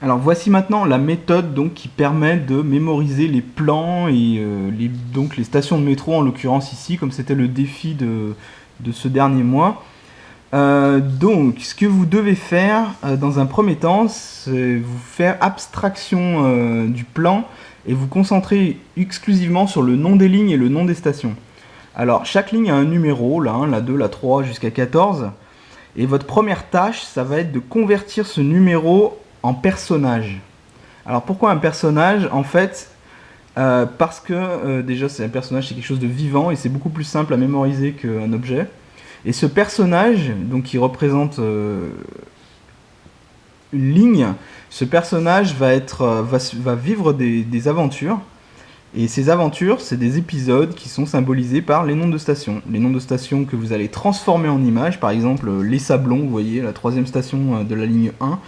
Alors voici maintenant la méthode donc qui permet de mémoriser les plans et donc les stations de métro en l'occurrence ici, comme c'était le défi de ce dernier mois. Donc ce que vous devez faire dans un premier temps, c'est vous faire abstraction du plan et vous concentrer exclusivement sur le nom des lignes et le nom des stations. Alors chaque ligne a un numéro, la 1, la 2, la 3 jusqu'à 14. Et votre première tâche, ça va être de convertir ce numéro en personnage. Alors pourquoi un personnage? En fait, parce que déjà c'est un personnage, c'est quelque chose de vivant et c'est beaucoup plus simple à mémoriser qu'un objet. Et ce personnage, donc qui représente une ligne, ce personnage va vivre des aventures. Et ces aventures, c'est des épisodes qui sont symbolisés par les noms de stations. Les noms de stations que vous allez transformer en images, par exemple les Sablons, vous voyez, la troisième station de la ligne 1.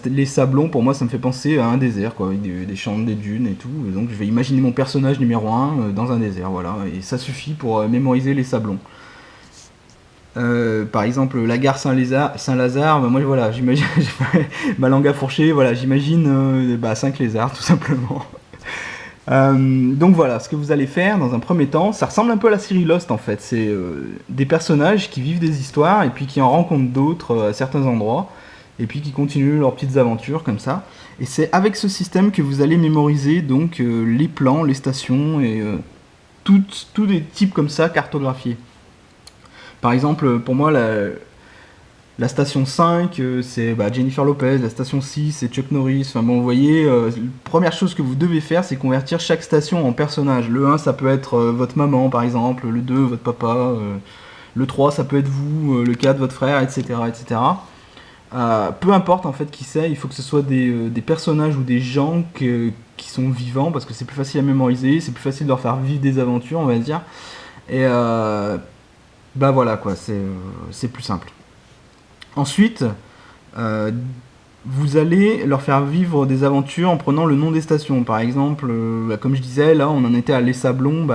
Les Sablons, pour moi, ça me fait penser à un désert, quoi, avec des champs, des dunes et tout. Donc je vais imaginer mon personnage numéro 1 dans un désert, voilà. Et ça suffit pour mémoriser les Sablons. Par exemple, la gare Saint-Lazare, bah, moi voilà, j'imagine ma langue à fourcher, voilà, j'imagine 5 lézards tout simplement. Donc voilà, ce que vous allez faire dans un premier temps, ça ressemble un peu à la série Lost en fait. C'est des personnages qui vivent des histoires et puis qui en rencontrent d'autres à certains endroits et puis qui continuent leurs petites aventures comme ça. Et c'est avec ce système que vous allez mémoriser donc les plans, les stations et tous des types comme ça cartographiés. Par exemple, pour moi, la station 5, c'est Jennifer Lopez, la station 6, c'est Chuck Norris. Enfin bon, vous voyez, la première chose que vous devez faire, c'est convertir chaque station en personnage. Le 1, ça peut être votre maman, par exemple. Le 2, votre papa. Le 3, ça peut être vous. Le 4, votre frère, etc. etc. Peu importe en fait qui c'est, il faut que ce soit des personnages ou des gens qui sont vivants, parce que c'est plus facile à mémoriser, c'est plus facile de leur faire vivre des aventures, on va dire. Et voilà quoi, c'est plus simple. Ensuite, euh, vous allez leur faire vivre des aventures en prenant le nom des stations. Par exemple, comme je disais, là on en était à Les Sablons.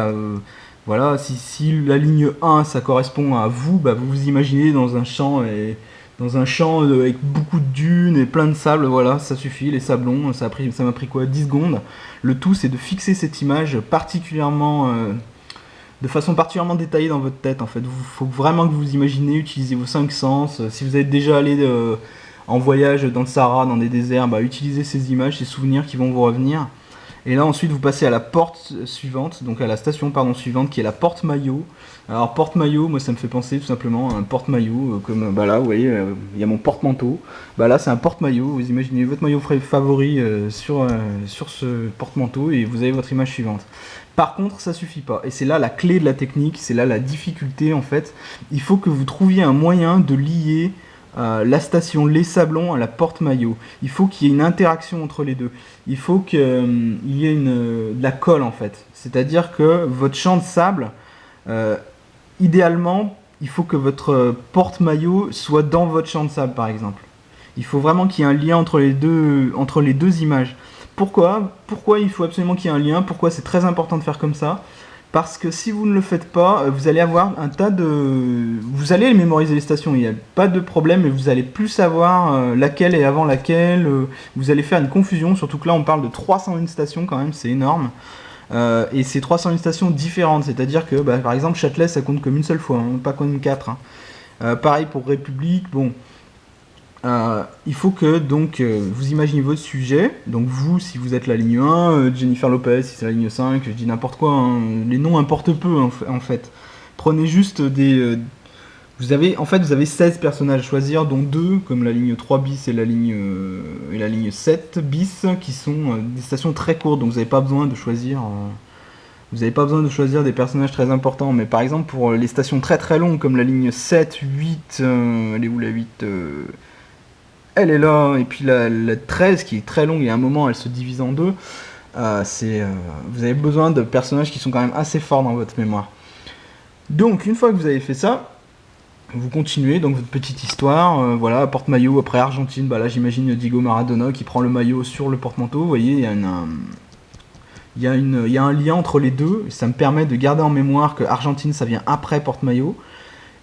Voilà, si la ligne 1 ça correspond à vous, vous vous imaginez dans un champ avec beaucoup de dunes et plein de sable. Voilà, ça suffit, Les Sablons. Ça m'a pris quoi, 10 secondes. Le tout c'est de fixer cette image de façon particulièrement détaillée dans votre tête en fait. Il faut vraiment que vous imaginez, utilisez vos 5 sens. Si vous êtes déjà allé en voyage dans le Sahara, dans des déserts, utilisez ces images, ces souvenirs qui vont vous revenir. Et là ensuite vous passez à la porte suivante, donc à la station suivante qui est la porte maillot. Alors porte maillot, moi ça me fait penser tout simplement à un porte maillot comme là vous voyez il y a mon porte manteau. Là c'est un porte maillot, vous imaginez votre maillot favori sur ce porte manteau et vous avez votre image suivante. Par contre, ça suffit pas. Et c'est là la clé de la technique, c'est là la difficulté en fait. Il faut que vous trouviez un moyen de lier la station Les Sablons à la porte maillot. Il faut qu'il y ait une interaction entre les deux. Il faut qu'il y ait de la colle en fait. C'est-à-dire que votre champ de sable, euh, idéalement, il faut que votre porte maillot soit dans votre champ de sable par exemple. Il faut vraiment qu'il y ait un lien entre les deux images. Pourquoi il faut absolument qu'il y ait un lien? Pourquoi c'est très important de faire comme ça? Parce que si vous ne le faites pas, vous allez avoir un tas de... Vous allez mémoriser les stations, il n'y a pas de problème, mais vous allez plus savoir laquelle est avant laquelle. Vous allez faire une confusion, surtout que là on parle de 301 stations quand même, c'est énorme. Et c'est 301 stations différentes, c'est-à-dire que par exemple Châtelet ça compte comme une seule fois, hein, pas comme 4. Pareil pour République, bon... il faut que donc vous imaginez votre sujet. Donc vous, si vous êtes la ligne 1, Jennifer Lopez, si c'est la ligne 5, je dis n'importe quoi, hein. Les noms importent peu en fait. Prenez juste vous avez 16 personnages à choisir, dont 2, comme la ligne 3 bis et la ligne 7 bis, qui sont des stations très courtes, donc vous n'avez pas besoin de choisir. Vous n'avez pas besoin de choisir des personnages très importants, mais par exemple pour les stations très très longues, comme la ligne 7, 8, elle est où la 8 elle est là, et puis la 13 qui est très longue, et à un moment elle se divise en deux. Vous avez besoin de personnages qui sont quand même assez forts dans votre mémoire. Donc une fois que vous avez fait ça, vous continuez donc votre petite histoire. Voilà, porte-maillot après Argentine. Là j'imagine Diego Maradona qui prend le maillot sur le porte-manteau. Vous voyez, il y a un lien entre les deux. Ça me permet de garder en mémoire que Argentine ça vient après porte-maillot.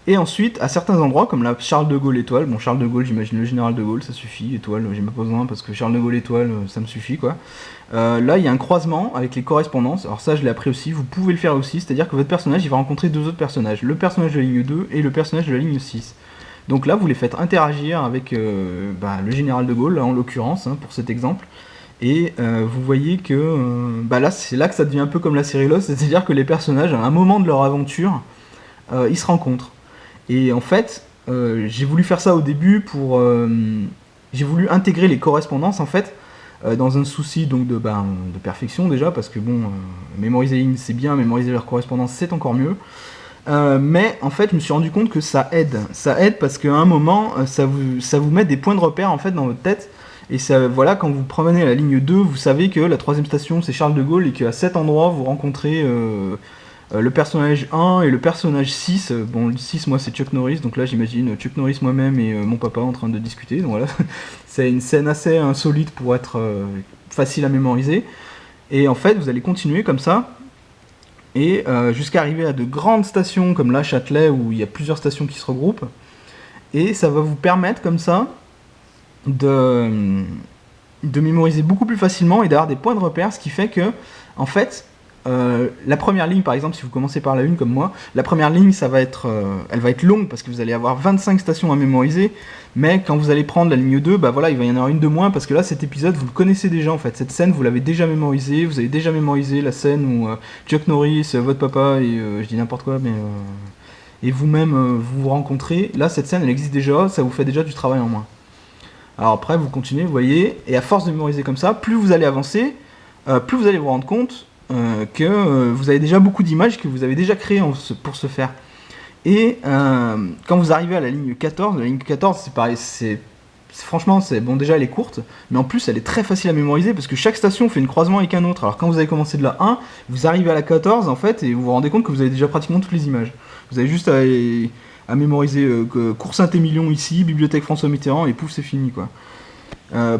Et ensuite, à certains endroits, comme la Charles de Gaulle étoile, bon Charles de Gaulle, j'imagine le général de Gaulle, ça suffit, étoile, j'ai même pas besoin parce que Charles de Gaulle étoile, ça me suffit quoi. Là, il y a un croisement avec les correspondances, alors ça je l'ai appris aussi, vous pouvez le faire aussi, c'est-à-dire que votre personnage, il va rencontrer deux autres personnages, le personnage de la ligne 2 et le personnage de la ligne 6. Donc là, vous les faites interagir avec le général de Gaulle, là, en l'occurrence, hein, pour cet exemple. Et vous voyez que là, c'est là que ça devient un peu comme la série Lost, c'est-à-dire que les personnages, à un moment de leur aventure, ils se rencontrent. Et en fait, j'ai voulu faire ça au début pour... j'ai voulu intégrer les correspondances, en fait, dans un souci donc de perfection déjà, parce que bon, mémoriser les lignes c'est bien, mémoriser leurs correspondances c'est encore mieux. Mais en fait, je me suis rendu compte que ça aide. Ça aide parce qu'à un moment, ça vous met des points de repère en fait dans votre tête. Et ça, voilà, quand vous prenez la ligne 2, vous savez que la troisième station c'est Charles de Gaulle et qu'à cet endroit vous rencontrez le personnage 1 et le personnage 6. Bon, le 6, moi c'est Chuck Norris, donc là j'imagine Chuck Norris moi-même et mon papa en train de discuter. Donc voilà, c'est une scène assez insolite pour être facile à mémoriser. Et en fait, vous allez continuer comme ça. Et jusqu'à arriver à de grandes stations comme là, Châtelet, où il y a plusieurs stations qui se regroupent. Et ça va vous permettre comme ça de mémoriser beaucoup plus facilement et d'avoir des points de repère, ce qui fait que, en fait, la première ligne, par exemple, si vous commencez par la 1 comme moi, la première ligne, elle va être longue parce que vous allez avoir 25 stations à mémoriser, mais quand vous allez prendre la ligne 2, bah voilà, il va y en avoir une de moins parce que là, cet épisode, vous le connaissez déjà en fait. Cette scène, vous l'avez déjà mémorisée, vous avez déjà mémorisé la scène où Chuck Norris, votre papa et je dis n'importe quoi, mais et vous-même vous vous rencontrez. Là, cette scène, elle existe déjà, ça vous fait déjà du travail en moins. Alors après, vous continuez, vous voyez, et à force de mémoriser comme ça, plus vous allez avancer, plus vous allez vous rendre compte que vous avez déjà beaucoup d'images que vous avez déjà créées pour ce faire. Et quand vous arrivez à la ligne 14, c'est pareil, franchement, bon, déjà elle est courte, mais en plus elle est très facile à mémoriser parce que chaque station fait une croisement avec un autre. Alors quand vous avez commencé de la 1, vous arrivez à la 14 en fait, et vous vous rendez compte que vous avez déjà pratiquement toutes les images. Vous avez juste à mémoriser Cours Saint-Émilion ici, Bibliothèque François Mitterrand, et pouf, c'est fini quoi.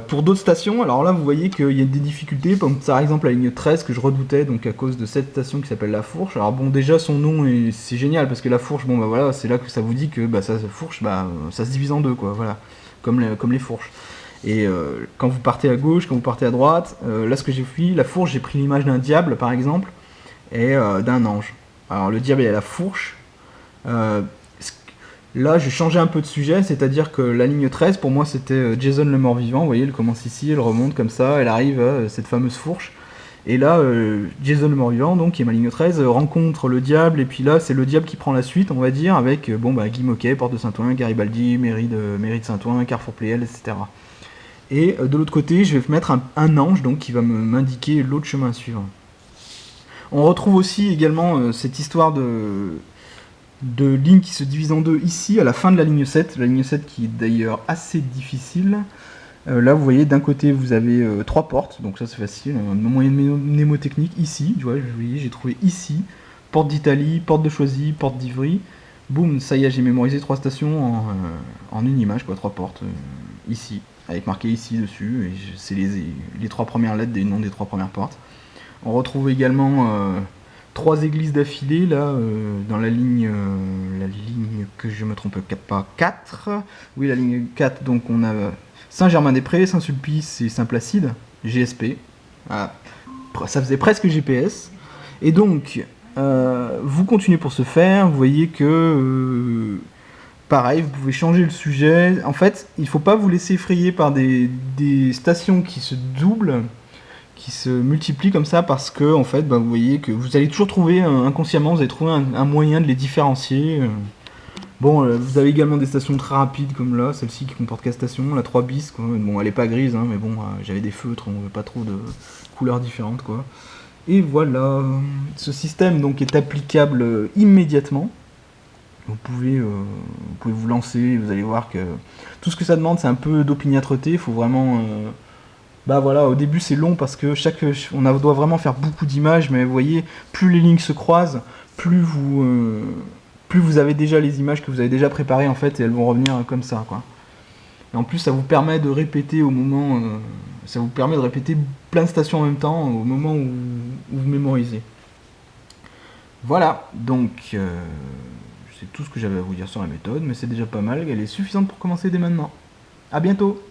Pour d'autres stations, alors là vous voyez qu'il y a des difficultés, comme par exemple la ligne 13 que je redoutais, donc à cause de cette station qui s'appelle La Fourche. Alors bon, déjà son nom c'est génial parce que La Fourche, bon bah voilà, c'est là que ça vous dit que Fourche, ça se divise en deux quoi, voilà, comme les fourches. Et quand vous partez à gauche, quand vous partez à droite, là ce que j'ai fait, La Fourche, j'ai pris l'image d'un diable par exemple et d'un ange. Alors le diable il a la fourche. Là, j'ai changé un peu de sujet, c'est-à-dire que la ligne 13, pour moi, c'était Jason le mort-vivant. Vous voyez, elle commence ici, elle remonte comme ça, elle arrive à cette fameuse fourche. Et là, Jason le mort-vivant, donc, qui est ma ligne 13, rencontre le diable, et puis là, c'est le diable qui prend la suite, on va dire, avec Guy Moquet, Porte de Saint-Ouen, Garibaldi, mairie de Saint-Ouen, Carrefour Pléel, etc. Et de l'autre côté, je vais mettre un ange, donc, qui va m'indiquer l'autre chemin à suivre. On retrouve aussi également cette histoire de lignes qui se divisent en deux ici à la fin de la ligne 7 qui est d'ailleurs assez difficile. Là vous voyez d'un côté vous avez 3 portes, donc ça c'est facile, un moyen mnémotechnique ici, vous voyez j'ai trouvé ici, porte d'Italie, porte de Choisy, porte d'Ivry, boum, ça y est, j'ai mémorisé 3 stations en une image, quoi, 3 portes ici, avec marqué ici dessus, et c'est les 3 premières lettres des noms des 3 premières portes. On retrouve également 3 églises d'affilée là dans la ligne que je me trompe pas, 4. Oui, la ligne 4, donc on a Saint-Germain-des-Prés, Saint-Sulpice et Saint-Placide, GSP. Voilà. Ça faisait presque GPS. Et donc vous continuez pour ce faire, vous voyez que pareil, vous pouvez changer le sujet. En fait, il ne faut pas vous laisser effrayer par des stations qui se doublent, qui se multiplient comme ça, parce que en fait vous voyez que vous allez toujours trouver inconsciemment, vous allez trouver un moyen de les différencier. Bon, vous avez également des stations très rapides comme là, celle-ci qui comporte 4 stations, la 3 bis quoi. Bon, elle est pas grise mais bon, j'avais des feutres, on veut pas trop de couleurs différentes quoi. Et voilà, ce système donc est applicable immédiatement. Vous pouvez vous lancer, vous allez voir que tout ce que ça demande c'est un peu d'opiniâtreté, il faut vraiment voilà, au début c'est long parce que on doit vraiment faire beaucoup d'images, mais vous voyez, plus les lignes se croisent, plus vous avez déjà les images que vous avez déjà préparées en fait, et elles vont revenir comme ça quoi. Et en plus ça vous permet de répéter plein de stations en même temps au moment où vous mémorisez. Voilà, donc c'est tout ce que j'avais à vous dire sur la méthode, mais c'est déjà pas mal, elle est suffisante pour commencer dès maintenant. A bientôt!